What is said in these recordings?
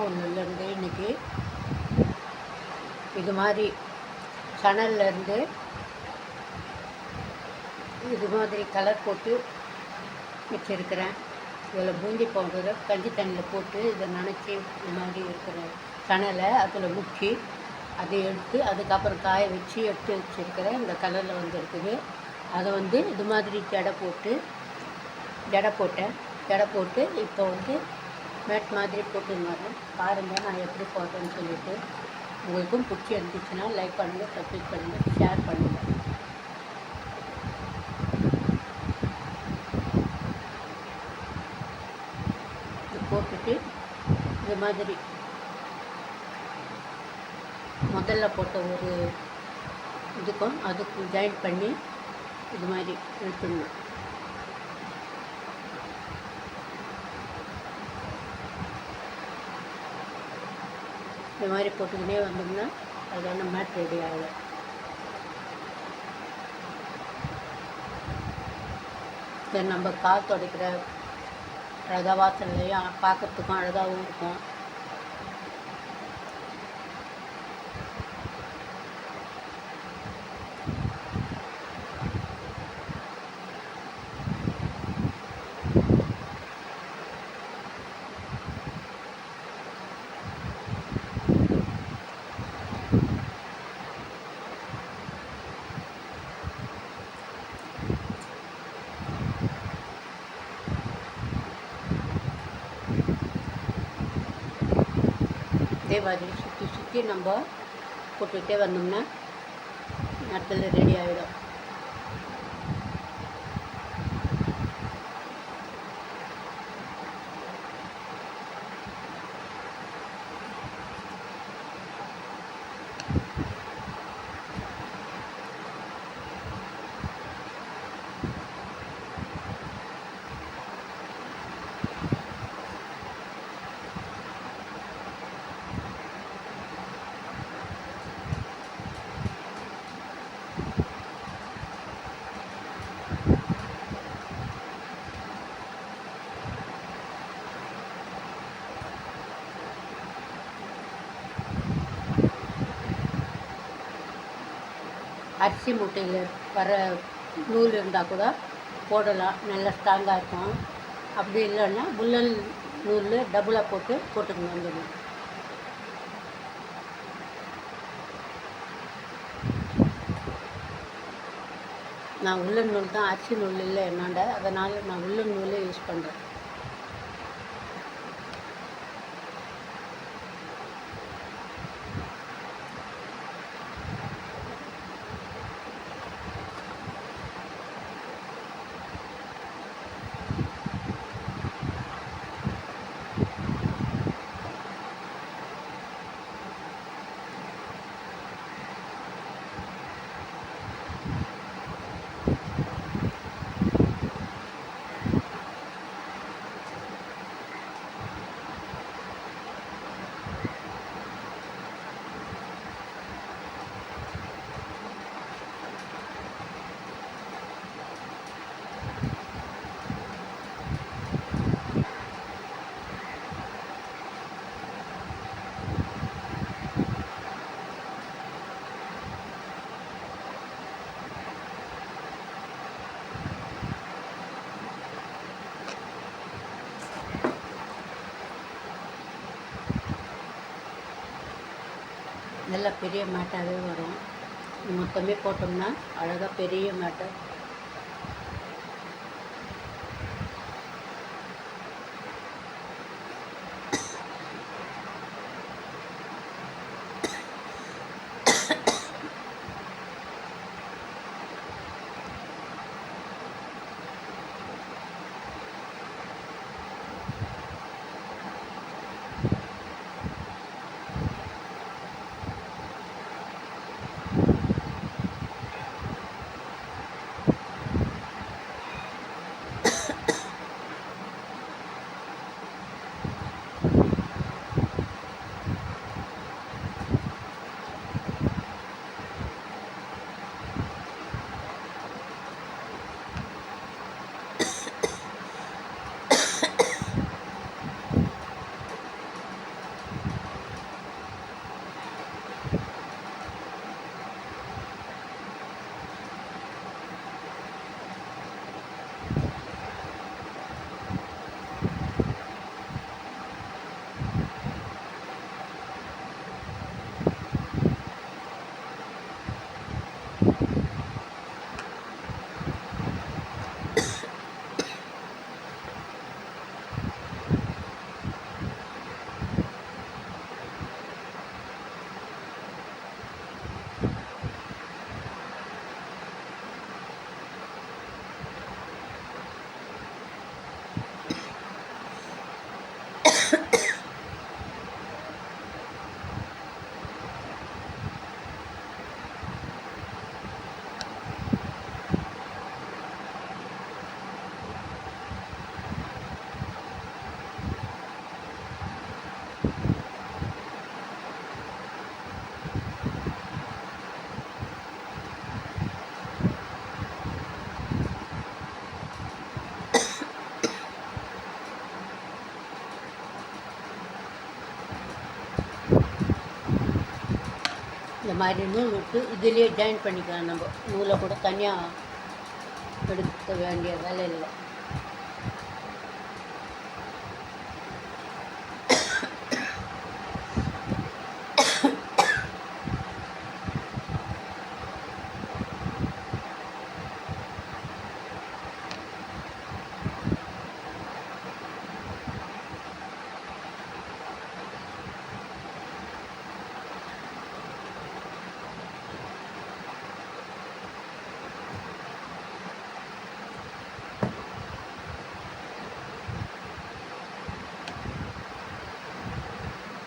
ஒன்றுலேருந்து இன்றைக்கி இது மாதிரி சணல்லேருந்து இது மாதிரி கலர் போட்டு வச்சுருக்கிறேன். இதில் பூந்தி பவுடரை கஞ்சி தண்ணியில் போட்டு இதை நனைச்சி இது மாதிரி இருக்கிற சணலை அதில் முக்கி அதை எடுத்து அதுக்கப்புறம் காய வச்சு எடுத்து வச்சுருக்கிறேன். இந்த கலரில் இருக்குது. அதை இது மாதிரி ஜடை போட்டேன். ஜடை போட்டு இப்போ மேட் மாதிரி போட்டுருந்தாங்க. பாருங்கள் நான் எப்படி போட்டேன்னு சொல்லிவிட்டு. உங்களுக்கும் பிடிச்சி இருந்துச்சுன்னா லைக் பண்ணுங்கள், சப்ஸ்கிரைப் பண்ணுங்கள், ஷேர் பண்ணுங்கள். போட்டுட்டு இது மாதிரி முதல்ல போட்ட ஒரு இதுக்கும் அதுக்கும் ஜாயின் பண்ணி இது மாதிரி இழுத்துடணும். இது மாதிரி போட்டுக்கிட்டே வந்தோம்னா அதோட மேட் ரெடி ஆகும். இதை நம்ம கால் துடைக்கிற அழகாக வாசல்லையும் பார்க்கறதுக்கும் அழகாகவும் இருக்கும். இதே மாதிரி சுற்றி நம்ம போட்டுக்கிட்டே வந்தோம்னா நட்டில் ரெடி ஆகிடும். அரிசி மூட்டையில் வர நூல் இருந்தால் கூட போடலாம், நல்லா ஸ்ட்ராங்காக இருக்கும். அப்படி இல்லைன்னா புல்லன் நூல் டபுளாக போட்டுக்கணும். வந்துடும். நான் உள்ளன் நூல் தான், அரிசி நூல் இல்லை என்னாண்ட, அதனால் நான் உள்ளன் நூலே யூஸ் பண்ணுறேன். நல்லா பெரிய மேட்டாகவே வரும். மொத்தமே போட்டோம்னா அழகாக பெரிய மேட்டாக இந்த மாதிரி நூல் விட்டு இதிலே ஜாயின் பண்ணிக்கலாம். நம்ம நூலை கூட தனியாக எடுக்க வேண்டிய வேலை இல்லை.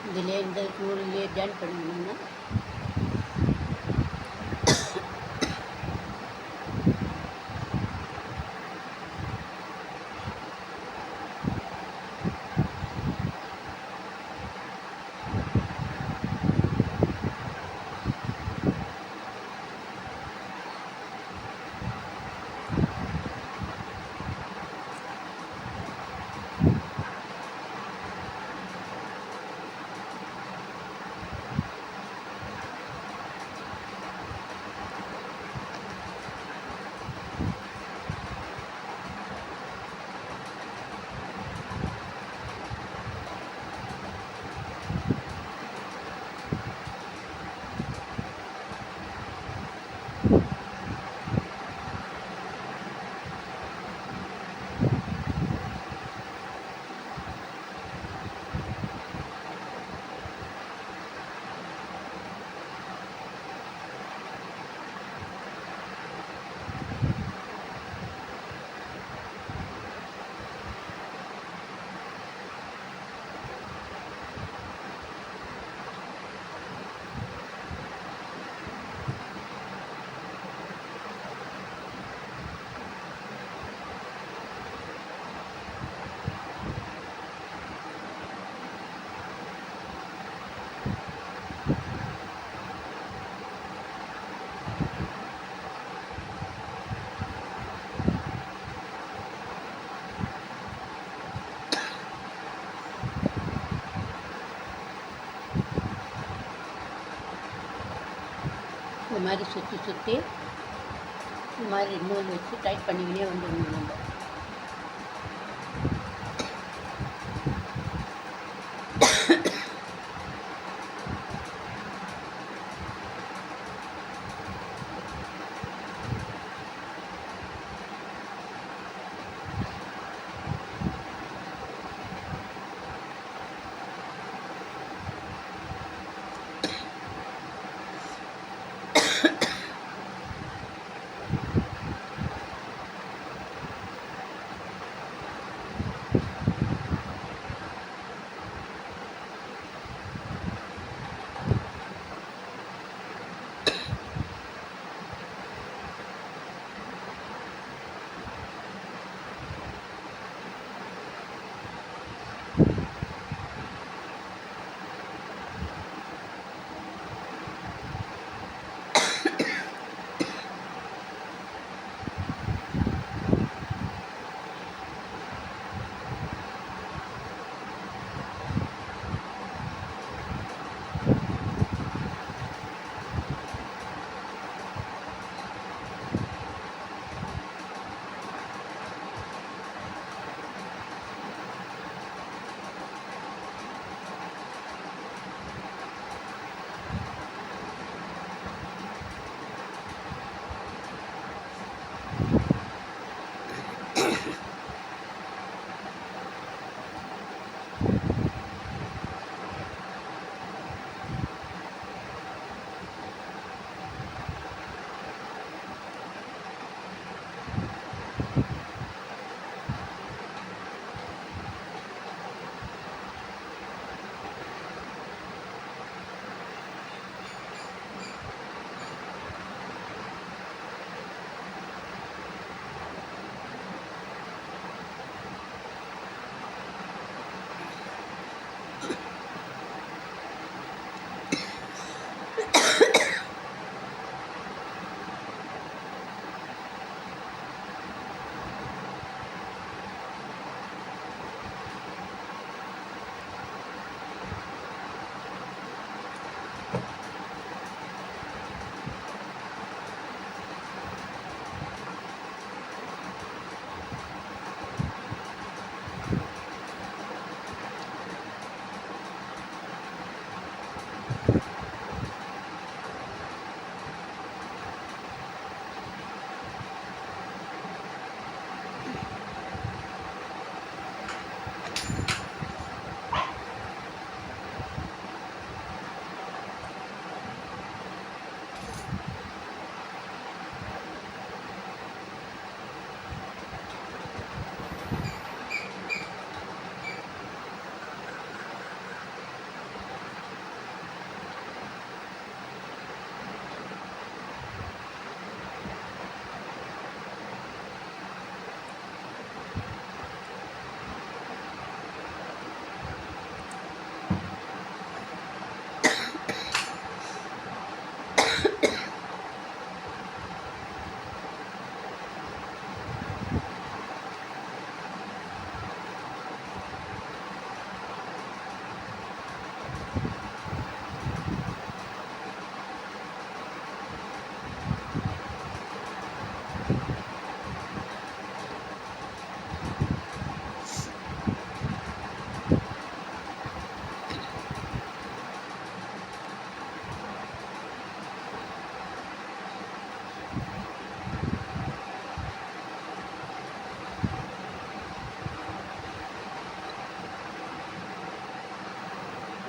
இதிலே இந்த நூலிலே ஜாயின் பண்ணிக்கணும்னா இந்த மாதிரி சுற்றி சுற்றி இந்த மாதிரி நூல் வச்சு டைட் பண்ணிக்கினே வந்துடணும் நம்ம.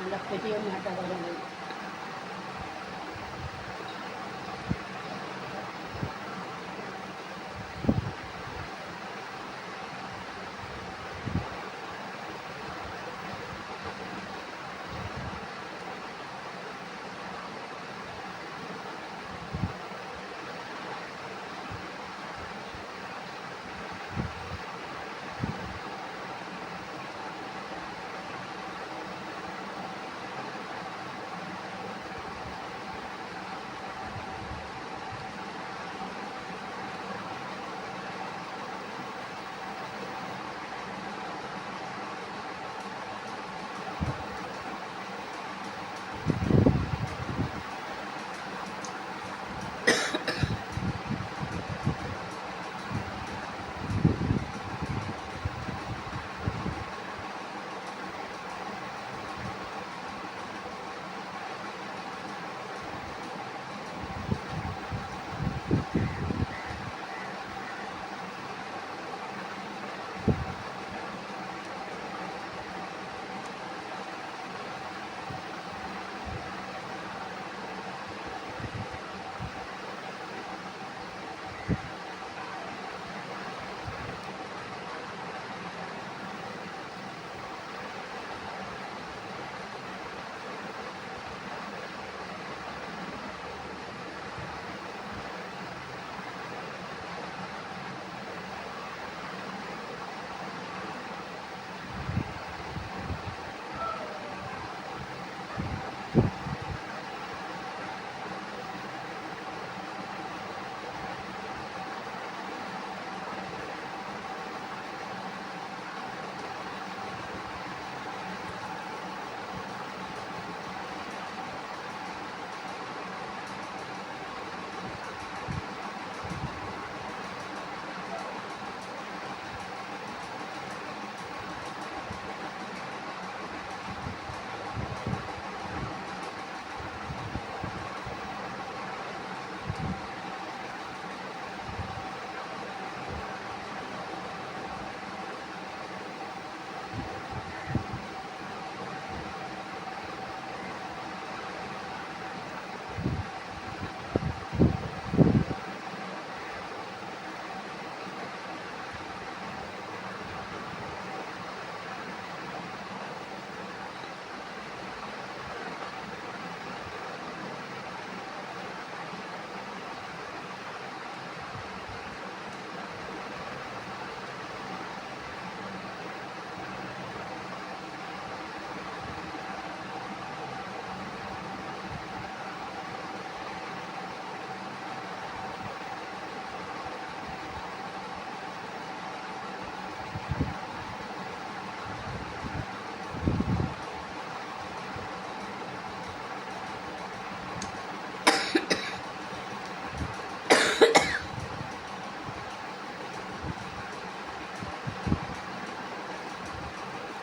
நல்லா பெரிய மேட்டாக வரணும்.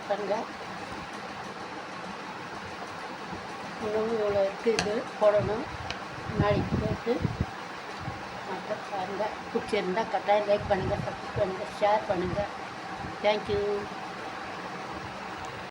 பாருங்க, இன்னும் இவ்வளோ இருக்குது. இது போடணும். நாளைக்கு போட்டு அப்புறம் பாருங்கள். பிடிச்சிருந்தால் கட்டாயம் லைக் பண்ணுங்கள், சப்ஸ்கிரைப் பண்ணுங்கள், ஷேர் பண்ணுங்கள். தேங்க்யூ.